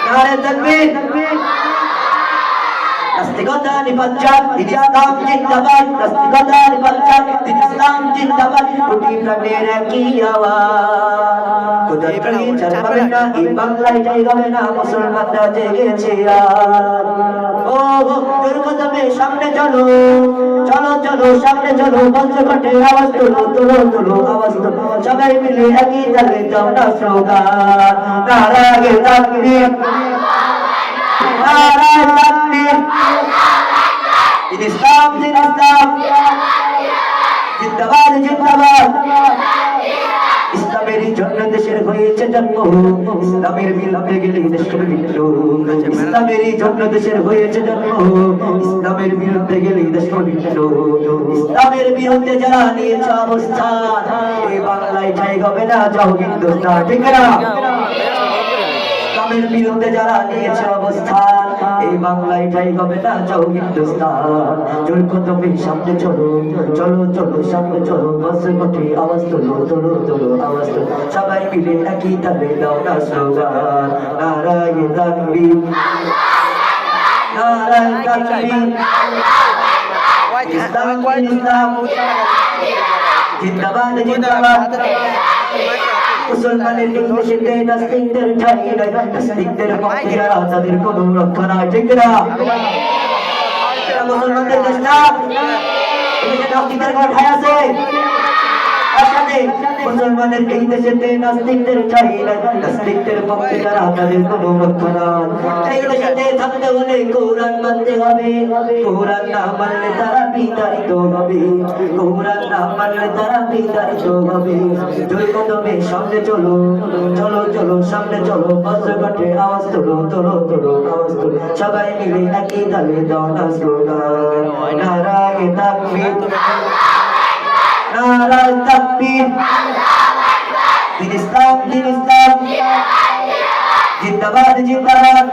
নারে তাকবীর। নাস্তিকতা নিপাচ্চার দিন ইসলাম জিন্দাবাদ, নাস্তিকতা নিপাচ্চার দিন ইসলাম জিন্দাবাদ, কোটি প্রাণের একই আওয়াজ। খোদার প্রাণী চার পাবে না, এই বাংলায় জায়গা হবে না, মুসলমানরা জেগেছে আজ। ও তোর কদমে সামনে চলো, চলো চলো সামনে চলো, পঞ্চকোটে আওয়াজ তোলো তোলো তোলো আওয়াজ তোলো, সবাই মিলে একই তালে দাও না স্লোগান, নারায়ে তাকবীর, নারায়ে তাকবীর। দিন ইসলাম জিন্দাবাদ জিন্দাবাদ। ইসলামের জন্য দেশের হয়েছে জন্ম, ইসলামের বিরুদ্ধে গেলে দেশের বিদ্রোহ। ইসলামের জন্য দেশের হয়েছে জন্ম, ইসলামের বিরুদ্ধে গেলে দেশের বিদ্রোহ। ইসলামের বিরুদ্ধে যারা নিয়েছে অবস্থান, এই বাংলায় ঠাই হবে না, যাও হিন্দুস্তান, ঠিক না? ইসলামের বিরুদ্ধে যারা নিয়েছে অবস্থান, এই বাংলায় ঠাই হবে না, যাও হিন্দুস্তান। জোর কদমে সামনে চলো, চলো চলো সামনে চলো, পঞ্চকোটে আওয়াজ তোলো তোলো তোলো আওয়াজ তোলো, সবাই মিলে একই তালে দাও না স্লোগান, নারায়ে তাকবীর, নারায়ে তাকবীর। ইসলাম ইসলাম জিন্দাবাদ জিন্দাবাদ। মুসলমানের এই দেশেতে নাস্তিকদের ঠাই নাই, নাস্তিকদের পক্ষে তাদের কোনো রক্ষা নাই, ঠিক না? মুসলমানদের দেশ না, এদেশে নাস্তিকদের কোনো ঠাই আছে? মুসলমানের এই দেশেতে নাস্তিকদের ঠাই নাই, নাস্তিকদের পক্ষে তাদের কোনো রক্ষা নাই। এই দেশেতে থাকতে হলে কোরআন মানতে হবে, কোরআন না মানলে তারা বিতাড়িত হবে, কোরআন না মানলে তারা বিতাড়িত হবে। জোর কদমে সামনে চলো, চলো চলো সামনে চলো, পঞ্চকোটে আওয়াজ তোলো তোলো তোলো আওয়াজ তোলো, সবাই মিলে একই তালে দাও না স্লোগান, নারায়ে তাকবীর, নারায়ে তাকবীর। দিন ইসলাম জিন্দাবাদ জিন্দাবাদ।